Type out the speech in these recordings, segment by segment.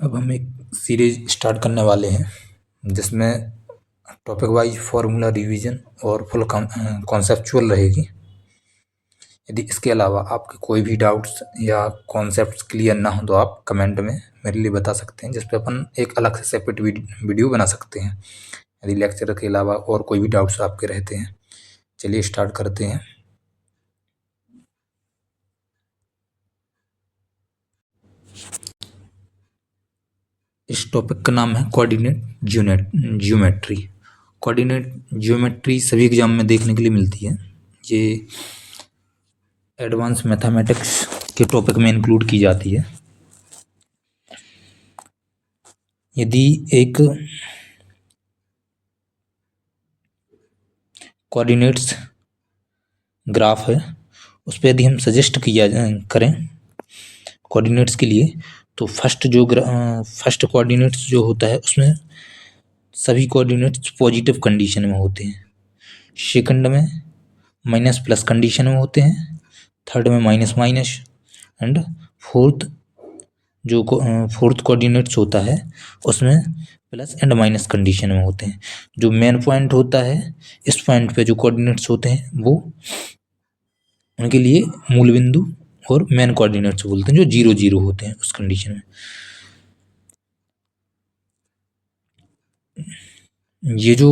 अब हम एक सीरीज स्टार्ट करने वाले हैं जिसमें टॉपिक वाइज फॉर्मूला रिवीजन और फुल कॉन्सेप्चुअल रहेगी। यदि इसके अलावा आपके कोई भी डाउट्स या कॉन्सेप्ट्स क्लियर ना हो तो आप कमेंट में मेरे लिए बता सकते हैं, जिस पे अपन एक अलग से सेपरेट वीडियो बना सकते हैं यदि लेक्चर के अलावा और कोई भी डाउट्स आपके रहते हैं। चलिए स्टार्ट करते हैं। इस टॉपिक का नाम है कोऑर्डिनेट ज्योमेट्री। कोऑर्डिनेट ज्योमेट्री सभी एग्जाम में देखने के लिए मिलती है। ये एडवांस मैथमेटिक्स के टॉपिक में इंक्लूड की जाती है। यदि एक कोऑर्डिनेट्स ग्राफ है, उस पर यदि हम सजेस्ट किया करें कोऑर्डिनेट्स के लिए, तो फर्स्ट कोऑर्डिनेट्स जो होता है उसमें सभी कोऑर्डिनेट्स पॉजिटिव कंडीशन में होते हैं, सेकंड में माइनस प्लस कंडीशन में होते हैं, थर्ड में minus minus, and fourth coordinates होता है उसमें प्लस एंड माइनस कंडीशन में होते हैं। जो मेन पॉइंट होता है, इस पॉइंट पे जो कोऑर्डिनेट्स होते हैं वो उनके लिए मूल बिंदु और मेन कोऑर्डिनेट्स बोलते हैं, जो 0 0 होते हैं उस कंडीशन में। ये जो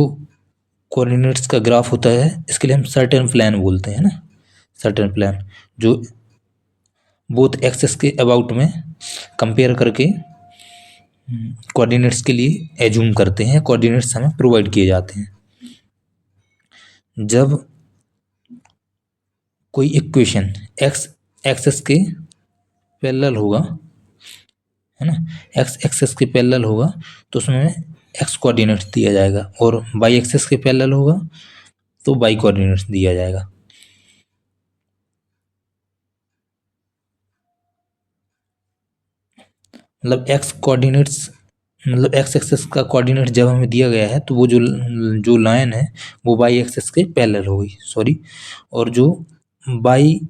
कोऑर्डिनेट्स का ग्राफ होता है इसके लिए हम सर्टेन प्लेन बोलते हैं ना, सर्टेन प्लेन जो बोथ एक्सेस के अबाउट में कंपेयर करके कोऑर्डिनेट्स के लिए एज्यूम करते हैं, कोऑर्डिनेट्स हमें प्रोवाइड किए जाते हैं। जब कोई इक्वेशन एक्स एक्सेस के पैरेलल होगा, है ना, एक्स एक्सेस के पैरेलल होगा तो उसमें एक्स कोऑर्डिनेट्स दिया जाएगा, और वाई एक्सेस के पैरेलल होगा तो वाई कोऑर्डिनेट्स दिया जाएगा। मतलब एक्स एक्सेस का कोऑर्डिनेट जब हमें दिया गया है तो वो जो लाइन है वो वाई एक्सेस के पैरेलल होगी, सॉरी, और जो वाई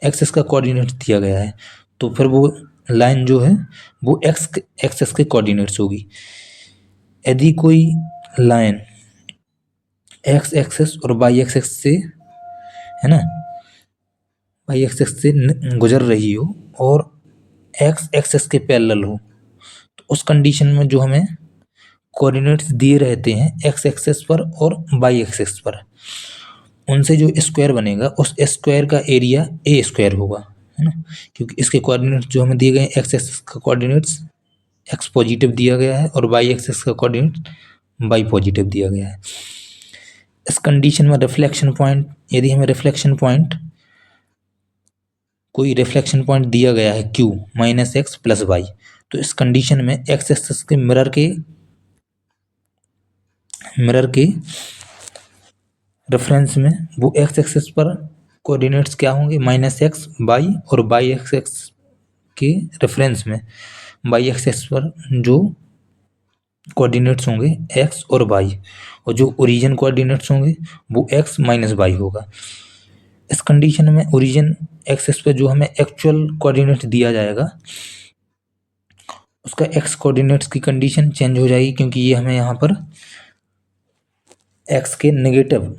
एक्सेस का कोऑर्डिनेट दिया गया है तो फिर वो लाइन जो है वो एक्स एक्सेस के कोऑर्डिनेट्स होगी। यदि कोई लाइन एक्स एक्सेस और वाई एक्सेस से, है ना, वाई एक्सेस से गुजर रही हो और एक्स एक्सेस के पैरेलल हो, तो उस कंडीशन में जो हमें कोऑर्डिनेट्स दिए रहते हैं एक्स एक्सेस पर और वाई एक्सेस पर, उनसे जो स्क्वायर बनेगा उस स्क्वायर का एरिया ए स्क्वायर होगा, है ना, क्योंकि इसके कोऑर्डिनेट्स जो हमें दिए गए हैं, एक्स एक्सेस का कोऑर्डिनेट्स एक्स पॉजिटिव दिया गया है और वाई एक्सेस का कोऑर्डिनेट वाई पॉजिटिव दिया गया है। इस कंडीशन में रिफ्लेक्शन पॉइंट, यदि हमें कोई रिफ्लेक्शन पॉइंट दिया गया है Q minus X plus Y, तो इस कंडीशन में एक्स एक्सेस के मिरर के रेफरेंस में वो एक्स एक्सेस पर कोऑर्डिनेट्स क्या होंगे, माइनस एक्स वाई, और वाई एक्सेस के रेफरेंस में वाई एक्सेस पर जो कोऑर्डिनेट्स होंगे एक्स और वाई, और जो ओरिजिन कोऑर्डिनेट्स होंगे वो एक्स माइनस वाई होगा। इस कंडीशन में ओरिजिन एक्सेस पे जो हमें एक्चुअल कोऑर्डिनेट दिया जाएगा उसका एक्स कोऑर्डिनेट्स की कंडीशन चेंज हो जाएगी, क्योंकि ये हमें यहाँ पर एक्स के नेगेटिव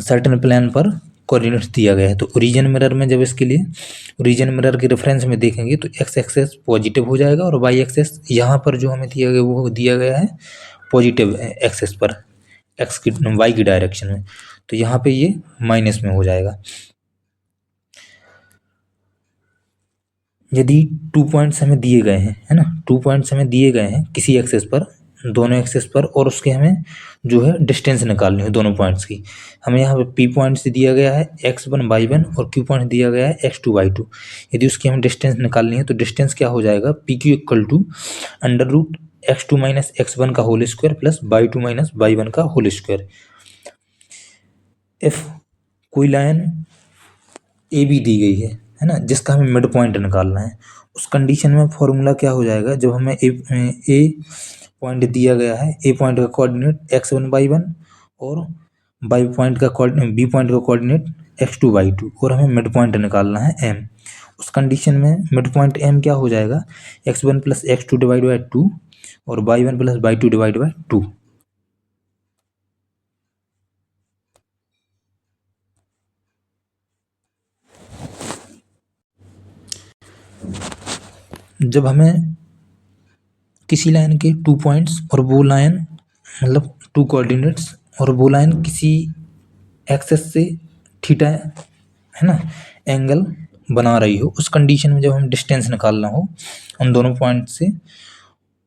सर्टेन प्लेन पर कोऑर्डिनेट्स दिया गया है। तो ओरिजिन मिरर में जब इसके लिए ओरिजिन मिरर के रेफरेंस में देखेंगे तो एक्स एक्सेस पॉजिटिव हो जाएगा और वाई एक्सेस यहाँ पर जो हमें दिया गया वो दिया गया है पॉजिटिव एक्सेस पर, एक्स की वाई की डायरेक्शन में, तो यहाँ पे ये माइनस में हो जाएगा। यदि 2 पॉइंट्स हमें दिए गए हैं, है ना, 2 पॉइंट्स हमें दिए गए हैं किसी एक्सेस पर, दोनों एक्सेस पर, और उसके हमें जो है डिस्टेंस निकालनी है दोनों पॉइंट्स की। हमें यहाँ पे पी पॉइंट्स दिया गया है x1 y1 और q पॉइंट दिया गया है x2 y2। यदि उसकी हमें डिस्टेंस निकालनी है तो डिस्टेंस क्या हो जाएगा, P Q equal to √x2 minus x1 का whole square plus y2 minus y1 का होल स्क्वायर। इफ कोई लाइन ए बी दी गई है ना, जिसका हमें मिड पॉइंट निकालना है, उस कंडीशन में फॉर्मूला क्या हो जाएगा, जब हमें ए पॉइंट दिया गया है, ए पॉइंट का कोऑर्डिनेट x1 y1 और बी पॉइंट का कोऑर्डिनेट x2 y2, और हमें मिड पॉइंट निकालना है m, उस कंडीशन में मिड पॉइंट एम क्या हो जाएगा, x1 plus x2 divide by 2 और y1 plus y2 divide by 2। जब हमें किसी लाइन के 2 पॉइंट्स और वो लाइन मतलब 2 कोऑर्डिनेट्स और वो लाइन किसी एक्सेस से थीटा है ना एंगल बना रही हो, उस कंडीशन में जब हम डिस्टेंस निकालना हो उन दोनों पॉइंट से,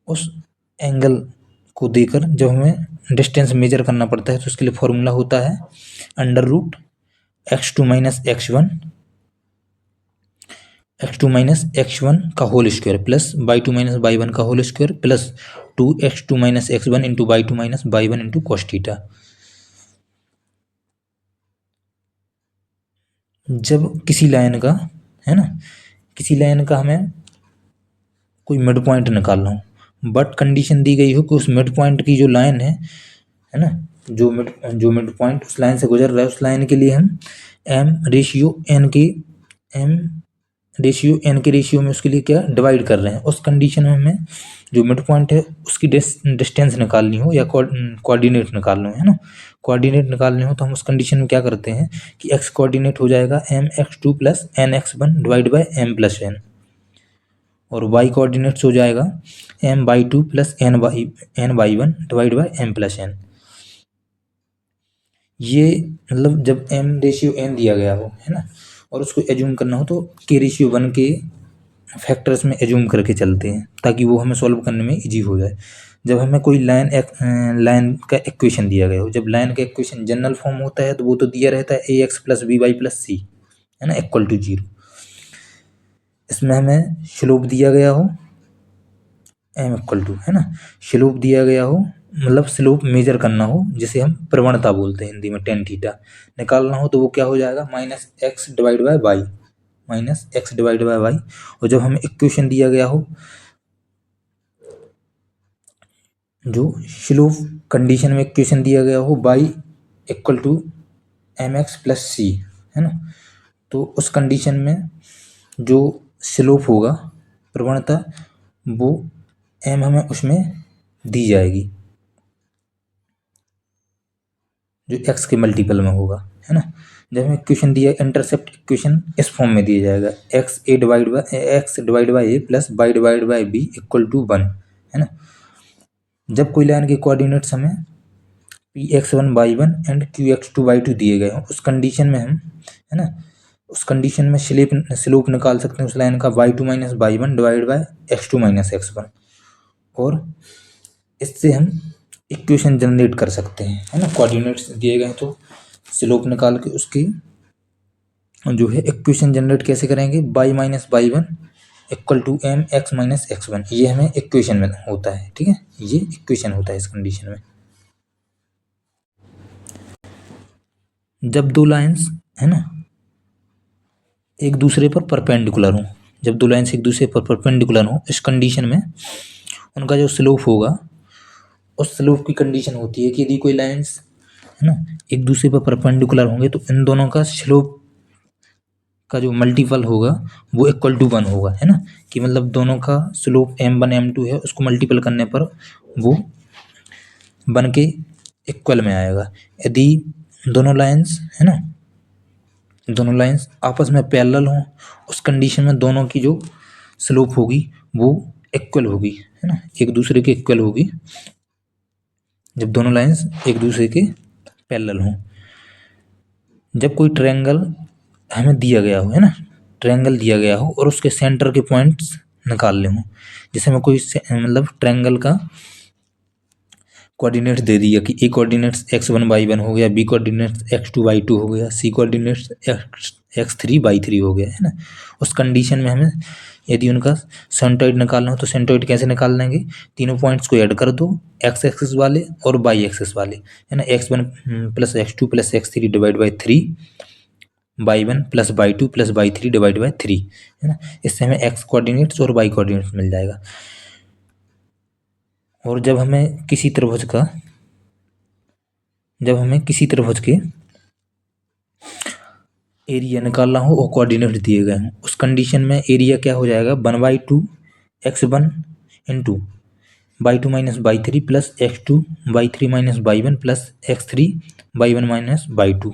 उस एंगल को देकर जब हमें डिस्टेंस मेजर करना पड़ता है तो उसके लिए फॉर्मूला होता है under root x2 minus x1 का whole square plus y2 minus y1 का whole square plus 2x2 minus x1 into y2 minus y1 into cos theta. जब किसी लाइन का है ना, किसी लाइन का हमें कोई मिड पॉइंट निकालना हो, बट कंडीशन दी गई हो कि उस मिड पॉइंट की जो लाइन है ना, जो मिड पॉइंट उस लाइन से गुजर रहा है, उस लाइन के लिए हम एम रेशियो एन के रेशियो में उसके लिए क्या डिवाइड कर रहे हैं। उस कंडीशन में हमें जो मिड पॉइंट है उसकी डिस्टेंस निकालनी हो या कोऑर्डिनेट निकालना हो, है ना, कोऑर्डिनेट निकालने हो तो हम उस कंडीशन में क्या करते हैं कि एक्स कोऑर्डिनेट हो जाएगा mx2 plus nx1 divide by m plus n, और y कोऑर्डिनेट्स हो जाएगा m/2 plus n/1 divide by m plus n। ये मतलब जब m रेशियो n दिया गया हो, है ना, और उसको एज्यूम करना हो तो k रेशियो 1 के फैक्टर्स में एज्यूम करके चलते हैं ताकि वो हमें सॉल्व करने में इजी हो जाए। जब हमें कोई लाइन का इक्वेशन दिया गया हो, जब लाइन का इक्वेशन जनरल फॉर्म होता है तो वो तो दिया रहता है ax plus by plus c, है ना, इक्वल टू 0। इसमें हमें स्लोप दिया गया हो m इक्वल टू, है ना, स्लोप दिया गया हो मतलब स्लोप मेजर करना हो जिसे हम प्रवणता बोलते हैं हिंदी में, टेन थीटा निकालना हो तो वो क्या हो जाएगा minus X divide by Y, minus X divide by Y. और जब हमें इक्वेशन दिया गया हो, जो स्लोप कंडीशन में इक्वेशन दिया गया हो y equal to M X plus C, है ना, तो उस कंडीशन में जो स्लोप होगा प्रवणता वो m हमें उसमें दी जाएगी जो x के मल्टीपल में होगा, है ना। जब हमें इक्वेशन दिया, इंटरसेप्ट इक्वेशन इस फॉर्म में दिया जाएगा X divide by A plus Y divide by B equal to 1, है ना। जब कोई लाइन के कोऑर्डिनेट्स हमें px1y1 एंड qx2y2 दिए गए हों, उस कंडीशन में हम, है ना, उस कंडीशन में स्लोप निकाल सकते हैं उस लाइन का y2 minus y1 divide by x2 minus x1, और इससे हम इक्वेशन जनरेट कर सकते हैं, है ना। कोऑर्डिनेट्स दिए गए तो स्लोप निकाल के उसकी जो है इक्वेशन जनरेट कैसे करेंगे, y minus y1 equal to M X minus x1, ये हमें इक्वेशन में होता है, ठीक है, ये इक्वेशन होता है इस कंडीशन में। जब दो लाइंस, है ना, एक दूसरे पर परपेंडिकुलर हो, जब दो लाइंस एक दूसरे पर परपेंडिकुलर हो, इस कंडीशन में उनका जो स्लोप होगा उस स्लोप की कंडीशन होती है कि यदि कोई लाइंस, है ना, एक दूसरे पर परपेंडिकुलर होंगे तो इन दोनों का स्लोप का जो मल्टीपल होगा वो इक्वल टू 1 होगा, है ना, कि मतलब दोनों का स्लोप m1 m2 है, उसको मल्टीपल करने पर वो 1 के इक्वल में आएगा। यदि दोनों लाइंस, है ना, दोनों लाइंस आपस में पैरेलल हों, उस कंडीशन में दोनों की जो स्लोप होगी वो इक्वल होगी, है ना, एक दूसरे के इक्वल होगी जब दोनों लाइंस एक दूसरे के पैरेलल हों। जब कोई ट्रायंगल हमें दिया गया हो, है ना, ट्रायंगल दिया गया हो और उसके सेंटर के पॉइंट्स निकालने हो, जैसे हमें कोई मतलब ट्रायंगल का कोऑर्डिनेट दे दिया कि ए कोऑर्डिनेट्स x1 y1 हो गया, बी कोऑर्डिनेट्स x2 y2 हो गया, सी कोऑर्डिनेट्स x3 y3 हो गया, है ना। उस कंडीशन में हमें यदि उनका सेंटरोइड निकालना हो तो सेंटरोइड कैसे निकाल लेंगे, तीनों पॉइंट्स को ऐड कर दो, x एक्सिस वाले और y एक्सिस वाले, है ना, x1 plus x2 plus x3 divide by 3, y1 plus y2 plus y3 divide by 3, है ना। इससे हमें x कोऑर्डिनेट्स और y कोऑर्डिनेट्स मिल जाएगा। और जब हमें किसी त्रिभुज के एरिया निकालना हो और कोऑर्डिनेट दिए गए हों, उस कंडीशन में एरिया क्या हो जाएगा, 1/2 x1 into y2 minus y3 plus x2 y3 minus y1 plus x3 y1 minus y2।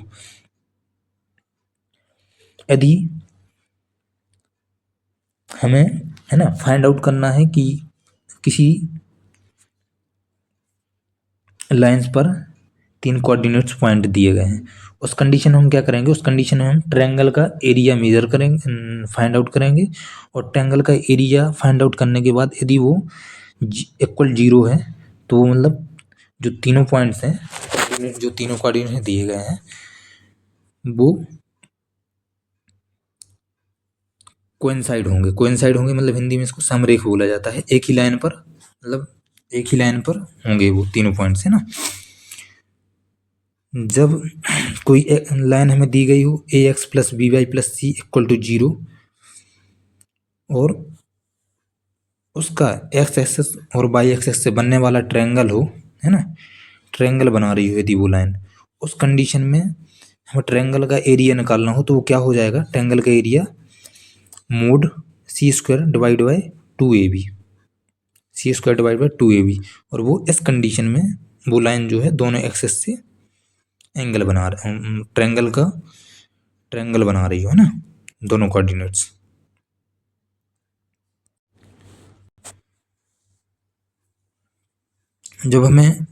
यदि हमें है ना फाइंड आउट करना है कि किसी लाइंस पर 3 कोऑर्डिनेट्स पॉइंट दिए गए हैं, उस कंडीशन में हम क्या करेंगे, उस कंडीशन में हम ट्रायंगल का एरिया मेजर करेंगे, फाइंड आउट करेंगे। और ट्रायंगल का एरिया फाइंड आउट करने के बाद यदि वो इक्वल 0 है तो वो मतलब जो तीनों पॉइंट्स हैं, जो तीनों कोऑर्डिनेट दिए गए हैं वो कोइंसाइड होंगे। कोइंसाइड होंगे मतलब हिंदी में इसको समरेख बोला जाता है। एक ही लाइन पर मतलब एक ही लाइन पर होंगे वो तीनों पॉइंट्स, है ना। जब कोई लाइन हमें दी गई हो ax plus B Y plus C equal to 0 और उसका एक्स एक्सेस और वाई एक्सेस से बनने वाला ट्रायंगल हो, है ना, ट्रायंगल बना रही हो यदि वो लाइन, उस कंडीशन में हमें ट्रायंगल का एरिया निकालना हो तो वो क्या हो जाएगा, ट्रायंगल का area mod C square divide by 2ab, C square divide by 2ab। और वो इस कंडीशन में वो लाइन जो है दोनों एक्सेस से एंगल बना रहे, ट्रायंगल का ट्रायंगल बना रही हो, है ना, दोनों कोऑर्डिनेट्स। जब हमें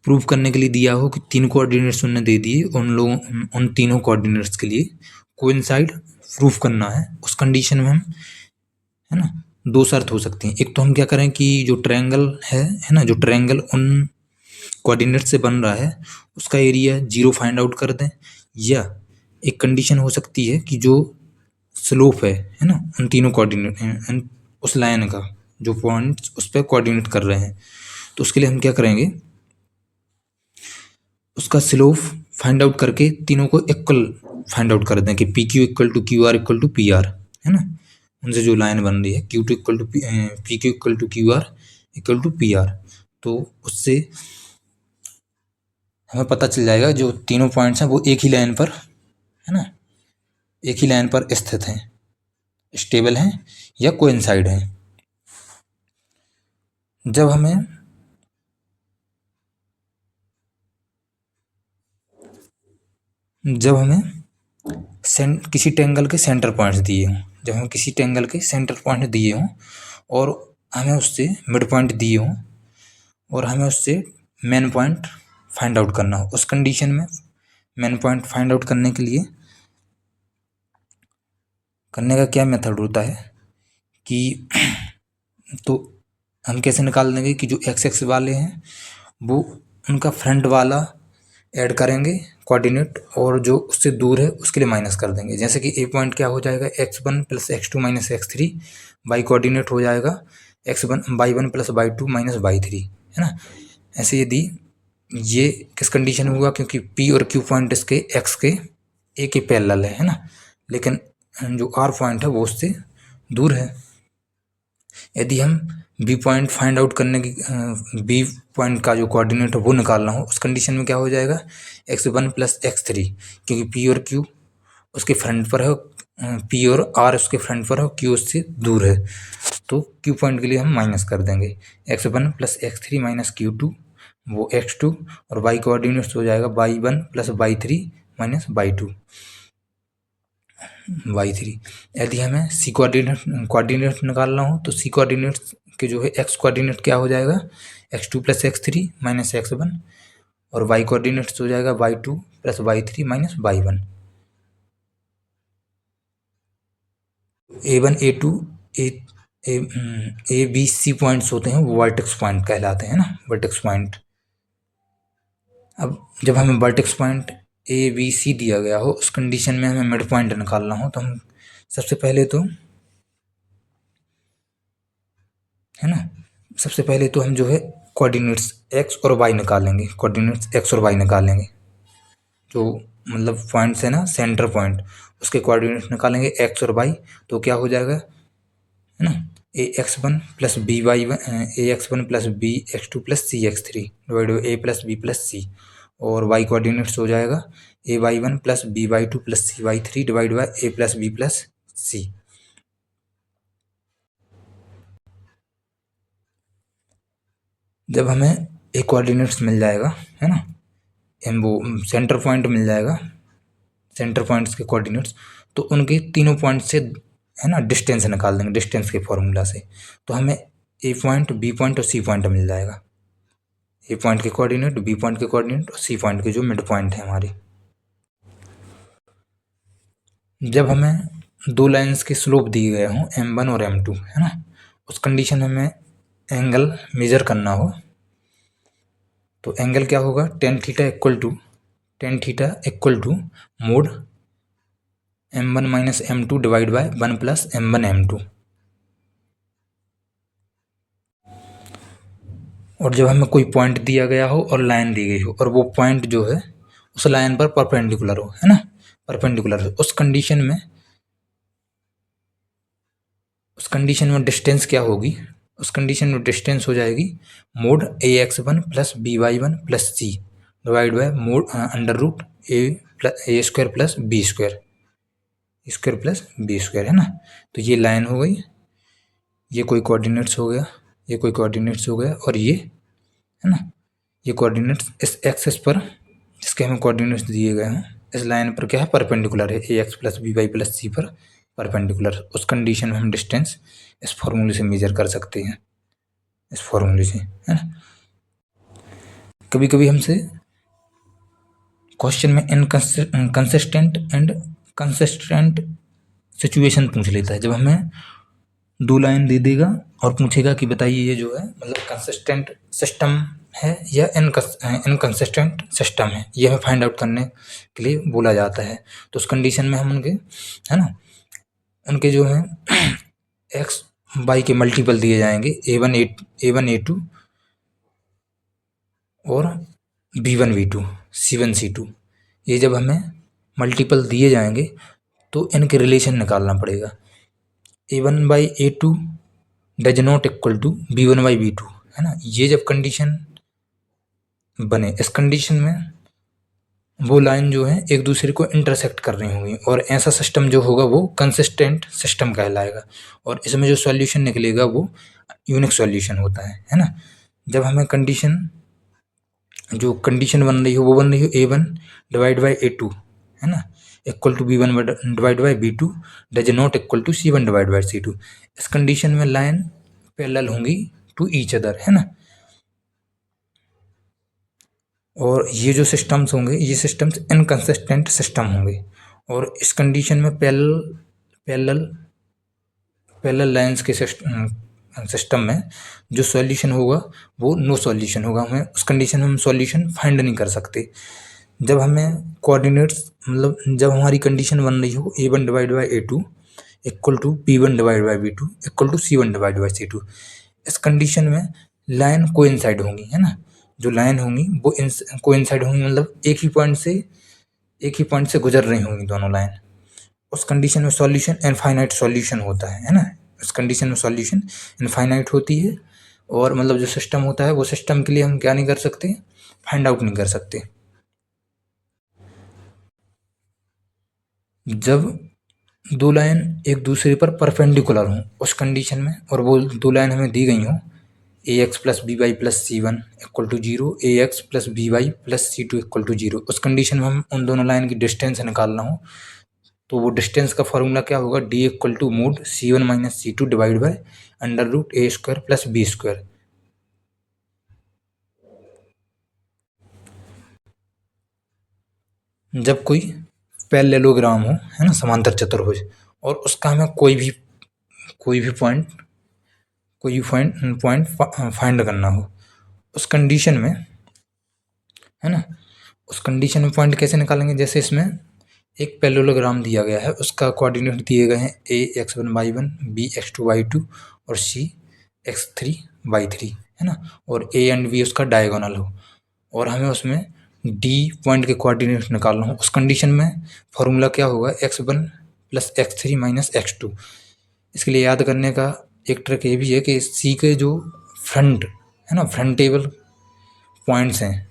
प्रूव करने के लिए दिया हो कि 3 कोऑर्डिनेट्स उन्होंने दे दिए, उन तीनों कोऑर्डिनेट्स के लिए कोइंसाइड प्रूफ करना है, उस कंडीशन में हम, है ना, 2 शर्त हो सकती हैं। एक तो हम क्या करें कि जो ट्रायंगल है ना, जो ट्रायंगल उन कोऑर्डिनेट से बन रहा है उसका एरिया 0 फाइंड आउट कर दें, या एक कंडीशन हो सकती है कि जो स्लोप है ना, उन तीनों कोऑर्डिनेट उस लाइन का जो पॉइंट्स उस पर कोऑर्डिनेट कर रहे हैं, तो उसके लिए हम क्या करेंगे, उसका स्लोप फाइंड आउट करके तीनों को इक्वल फाइंड आउट कर दें कि P Q equal to Q R equal to P R, है ना, उनसे जो लाइन बन रही है Q two equal to P Q equal to Q R equal to P R, तो उससे हमें पता चल जाएगा जो तीनों पॉइंट्स हैं वो एक ही लाइन पर, है ना, एक ही लाइन पर स्थित हैं, स्टेबल हैं या कोइंसाइड हैं। जब हमें किसी ट्रायंगल के सेंटर पॉइंट्स दिए हों, जब हमें किसी ट्रायंगल के सेंटर पॉइंट दिए हों और हमें उससे मिड पॉइंट दिए हों और हमें उससे मेन पॉइंट फाइंड आउट करना हो, उस कंडीशन में मेन पॉइंट फाइंड आउट करने के लिए करने का क्या मेथड होता है कि तो हम कैसे निकाल देंगे कि जो एक्स एक्स वाले हैं वो उनका फ्रंट वाला ऐड करेंगे कोऑर्डिनेट और जो उससे दूर है उसके लिए माइनस कर देंगे। जैसे कि ए पॉइंट क्या हो जाएगा, x1 plus x2 minus x3, Y coordinate हो जाएगा x1 y1 plus y2 minus y3, है ना। ऐसे यदि ये किस कंडीशन में हुआ, क्योंकि p और q पॉइंट इसके x के a के पैरेलल है ना, लेकिन जो r पॉइंट है वो उससे दूर है। यदि हम बी पॉइंट फाइंड आउट करने की बी पॉइंट का जो कोऑर्डिनेट है वो निकालना हो, उस कंडीशन में क्या हो जाएगा, x1 प्लस x3, क्योंकि p और q उसके फ्रंट पर है, p और r उसके फ्रंट पर है, q उससे दूर है, तो q पॉइंट के लिए हम माइनस कर देंगे x1 plus x3 minus q2 वो x2, और y कोऑर्डिनेट्स हो जाएगा y1 plus y3 minus y3। यदि हमें सी कोऑर्डिनेट निकालना हो तो सी कोऑर्डिनेट्स के जो है एक्स कोऑर्डिनेट क्या हो जाएगा, x2 plus x3 minus x1, और y कोऑर्डिनेट्स हो जाएगा y2 plus y3 minus y1। a1 a2 A B C points होते हैं वो वर्टेक्स पॉइंट कहलाते हैं ना, वर्टेक्स पॉइंट। अब जब हमें vertex point A B C दिया गया हो, उस कंडीशन में हमें मिड पॉइंट निकालना हो, तो हम सबसे पहले तो, है ना, सबसे पहले तो हम जो है कोऑर्डिनेट्स एक्स और वाई निकालेंगे, कोऑर्डिनेट्स एक्स और वाई निकालेंगे, जो मतलब पॉइंट्स है ना सेंटर पॉइंट, उसके कोऑर्डिनेट्स निकालेंगे एक्स और वाई, तो क्या हो जाएगा, है ना, ax1 plus B y ax1 plus b x2 plus c x3 divide by A plus b plus c, और y कोऑर्डिनेट्स हो जाएगा ay1 plus B y two plus c वाई3 divide by A plus b plus सी। जब हमें ए coordinates मिल जाएगा, है ना, वो सेंटर पॉइंट मिल जाएगा, सेंटर पॉइंट्स के कोऑर्डिनेट्स, तो उनके तीनों पॉइंट से, है ना, डिस्टेंस निकाल देंगे डिस्टेंस के फॉर्मूला से। तो हमें ए पॉइंट, बी पॉइंट और सी पॉइंट मिल जाएगा। ए पॉइंट के कोऑर्डिनेट, बी पॉइंट के कोऑर्डिनेट और सी पॉइंट के जो मिड पॉइंट है हमारी। जब हमें दो लाइंस के स्लोप दिए गए हों m1 और m2, है ना, उस कंडीशन में हमें एंगल मेजर करना हो, तो एंगल क्या होगा, tan theta equal to mod m1 minus m2 divide by 1 plus m1 m2। और जब हमें कोई पॉइंट दिया गया हो और लाइन दी गई हो और वो पॉइंट जो है उस लाइन पर परपेंडिकुलर हो, है ना, परपेंडिकुलर हो, उस कंडीशन में डिस्टेंस क्या होगी, उस कंडीशन में डिस्टेंस हो जाएगी mod ax1 plus by1 plus C divide by mod under root A square plus B square, है ना। तो ये लाइन हो गई, ये कोई कोऑर्डिनेट्स हो गया, ये कोई कोऑर्डिनेट्स हो गया, और ये, है ना, ये कोऑर्डिनेट्स इस एक्सिस पर जिसके हमें कोऑर्डिनेट्स दिए गए हैं इस लाइन पर क्या है, परपेंडिकुलर है, a x plus B Y plus c पर परपेंडिकुलर। उस कंडीशन में हम डिस्टेंस इस फॉर्मूले से मेजर कर सकते हैं, इस फॉर्मूले से, है ना। कभी कभी हमसे क्वेश्चन में इनकंसिस्टेंट एंड कंसिस्टेंट सिचुएशन पूछ लेता है। जब हमें दो लाइन दे देगा और पूछेगा कि बताइए ये जो है मतलब कंसिस्टेंट सिस्टम है या इनकंसिस्टेंट सिस्टम है, ये हमें फाइंड आउट करने के लिए बोला जाता है। तो उस कंडीशन में हम उनके, है ना, उनके जो है एक्स वाई के मल्टीपल दिए जाएंगे, ए वन ए टू और बी1 बी2 सी1 सी2। ये जब हमें मल्टीपल दिए जाएंगे तो इनके रिलेशन निकालना पड़ेगा। a1 by a2 does not equal to b1 by b2, है ना। ये जब कंडीशन बने, इस कंडीशन में वो लाइन जो है एक दूसरे को इंटरसेक्ट कर रही होंगी और ऐसा सिस्टम जो होगा वो कंसिस्टेंट सिस्टम कहलाएगा और इसमें जो सॉल्यूशन निकलेगा वो यूनिक सॉल्यूशन होता है ना। जब हमें जो कंडीशन बन रही हो वो बन रही हो a1 डिवाइड बाई a2, है ना, equal to b1 divide by b2 does not equal to c1 divide by c2। इस कंडीशन में लाइन पैरेलल होंगी टू ईच अदर, है ना। और ये जो सिस्टम्स होंगे ये सिस्टम्स इनकंसिस्टेंट सिस्टम होंगे और इस कंडीशन में पैरेलल लाइंस के सिस्टम में जो सॉल्यूशन होगा वो नो सॉल्यूशन होगा। हमें उस कंडीशन में हम सॉल्यूशन फाइंड नहीं कर सकते। जब हमें कोऑर्डिनेट्स मतलब जब हमारी कंडीशन बन रही हो a1 divide by a2 equal to b1 divide by b2 equal to c1 divide by c2, इस कंडीशन में लाइन कोइंसाइड होंगी, है ना। जो लाइन होंगी वो कोइंसाइड होंगी मतलब एक ही पॉइंट से गुजर रही होंगी दोनों लाइन। उस कंडीशन में सॉल्यूशन इनफाइनाइट सॉल्यूशन होता है ना। उस कंडीशन में सॉल्यूशन इनफाइनाइट होती है और मतलब जो सिस्टम होता है वो सिस्टम के लिए हम क्या नहीं कर सकते, फाइंड आउट नहीं कर सकते। जब दो लाइन एक दूसरे पर परपेंडिकुलर हों उस कंडीशन में और वो दो लाइन हमें दी गई हों a x plus B Y plus c1 equal to 0 a x plus B Y plus c2 equal to 0, उस कंडीशन में हम उन दोनों लाइन की डिस्टेंस निकालना हो तो वो डिस्टेंस का फॉर्मूला क्या होगा, d equal to mod c1 minus c2 divide by under root A square plus B square. जब कोई पैरेललोग्राम हो, है ना, समांतर चतुर्भुज, और उसका हमें कोई भी पॉइंट फाइंड करना हो उस कंडीशन में, है ना, उस कंडीशन में पॉइंट कैसे निकालेंगे। जैसे इसमें एक पैरेललोग्राम दिया गया है, उसका कोऑर्डिनेट दिए गए हैं a x1 y1 b x2 y2 और c x3 y3, है ना, और a एंड b उसका डायगोनल हो और हमें उसमें d पॉइंट के कोऑर्डिनेट निकालना हो। उस कंडीशन में फॉर्मूला क्या होगा, x1 plus x3 minus x2। इसके लिए याद करने का एक ट्रिक ये भी है कि c के जो फ्रंट, है ना, फ्रंटेबल पॉइंट्स हैं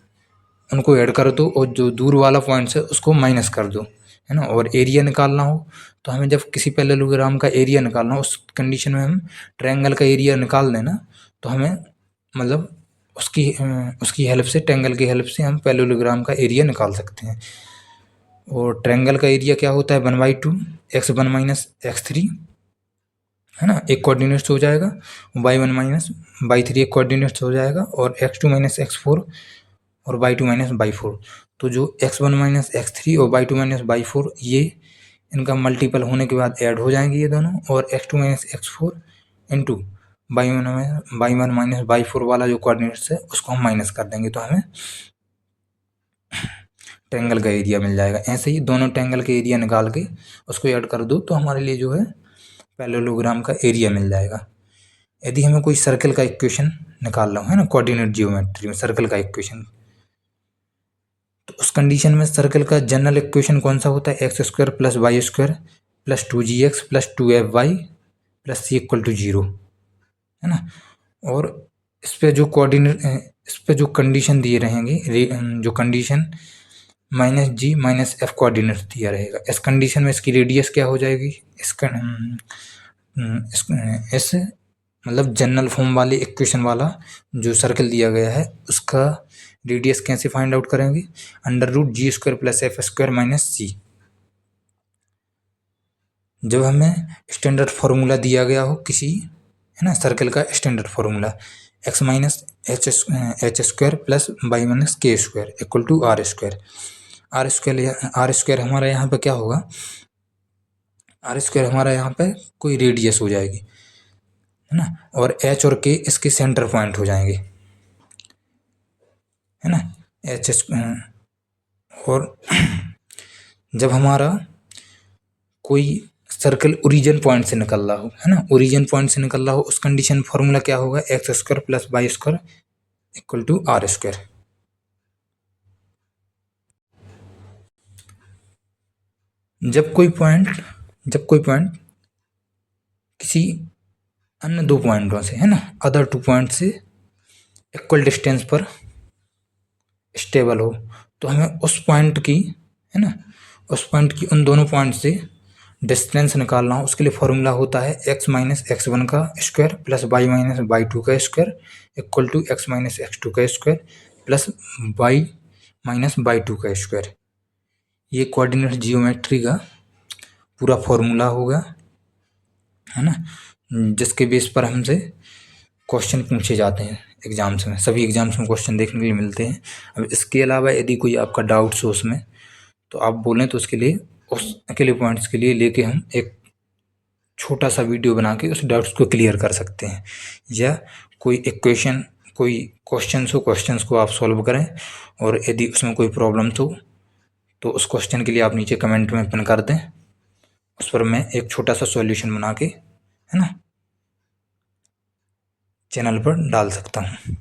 उनको ऐड कर दो और जो दूर वाला पॉइंट्स है उसको माइनस कर दो, है ना। और एरिया निकालना हो तो हमें जब किसी पैरेललोग्राम का एरिया निकालना हो उस कंडीशन में हम ट्रायंगल का एरिया निकाल देना तो हमें मतलब उसकी हेल्प से, ट्रायंगल की हेल्प से हम पैरेललोग्राम का एरिया निकाल सकते हैं। और ट्रायंगल का एरिया क्या होता है, 1/2 x1 माइनस x3, है ना, एक कोऑर्डिनेट्स हो जाएगा, y1 माइनस y3 एक कोऑर्डिनेट्स हो जाएगा, और x2 माइनस x4 और y2 माइनस y4। तो जो x1 माइनस x3 और y2 माइनस y4 ये इनका मल्टीपल होने के बाद ऐड हो जाएंगे ये दोनों, और x2 minus x4 into y1 minus y4 वाला जो कोऑर्डिनेट्स है उसको हम माइनस कर देंगे, तो हमें ट्रायंगल का एरिया मिल जाएगा। ऐसे ही दोनों ट्रायंगल के एरिया निकाल के उसको ऐड कर दो तो हमारे लिए जो है पैरेललोग्राम का एरिया मिल जाएगा। यदि हमें कोई सर्कल का इक्वेशन निकालना हो, है ना, कोऑर्डिनेट जियोमेट्री में सर्कल का इक्वेशन, तो उस कंडीशन में सर्कल का जनरल इक्वेशन कौन सा होता है, X square plus Y square plus 2gx plus 2fy plus c equal to 0, है ना। और इस पे जो कंडीशन दिए रहेंगे, जो condition -g minus f coordinate दिया रहेगा, इस कंडीशन में इसकी रेडियस क्या हो जाएगी, इस मतलब जनरल फॉर्म वाले इक्वेशन वाला जो सर्कल दिया गया है उसका रेडियस कैसे फाइंड आउट करेंगे, √g² plus f square minus c. जब हमें स्टैंडर्ड फार्मूला दिया गया हो किसी, है ना, सर्कल का standard formula, x minus h square plus y minus k square equal to are square. R square हमारा यहाँ पे क्या होगा, आर स्क्वायर हमारा यहाँ पे कोई रेडियस हो जाएगी, है ना, और एच और के इसके सेंटर पॉइंट हो जाएंगे, है ना, और जब हमारा कोई सर्कल ओरिजिन पॉइंट से निकल रहा हो, है ना, ओरिजिन पॉइंट से निकल रहा हो, उस कंडीशन फॉर्मूला क्या होगा, x² plus Y square equal to are square. जब कोई पॉइंट किसी अन्य दो पॉइंटों से, है ना, अदर 2 पॉइंट से इक्वल डिस्टेंस पर स्टेबल हो, तो हमें उस पॉइंट की, है ना, उस पॉइंट की उन दोनों पॉइंट से डिस्टेंस निकालना हो, उसके लिए फॉर्मूला होता है x माइनस x1 का square plus y minus y2 का square equal to x minus x2 का square plus y minus y2 का स्क्वायर। ये कोऑर्डिनेट जियोमेट्री का पूरा फॉर्मूला होगा, है ना, जिसके बेस पर हमसे क्वेश्चन पूछे जाते हैं एग्जाम्स में, सभी एग्जाम्स में क्वेश्चन देखने के लिए मिलते हैं। अब इसके अलावा यदि कोई आपका डाउट्स हो उसमें तो आप बोलें, तो उसके लिए, उस अकेले पॉइंट्स के लिए लेके हम एक छोटा सा वीडियो बना के उस डाउट्स को क्लियर कर सकते हैं, या कोई इक्वेशन, कोई क्वेश्चंस को आप सॉल्व करें, और यदि उसमें कोई प्रॉब्लम तो उस क्वेश्चन के लिए आप नीचे कमेंट में पिन कर दें, उस पर मैं एक छोटा सा सॉल्यूशन बना के, है ना, चैनल पर डाल सकता हूँ।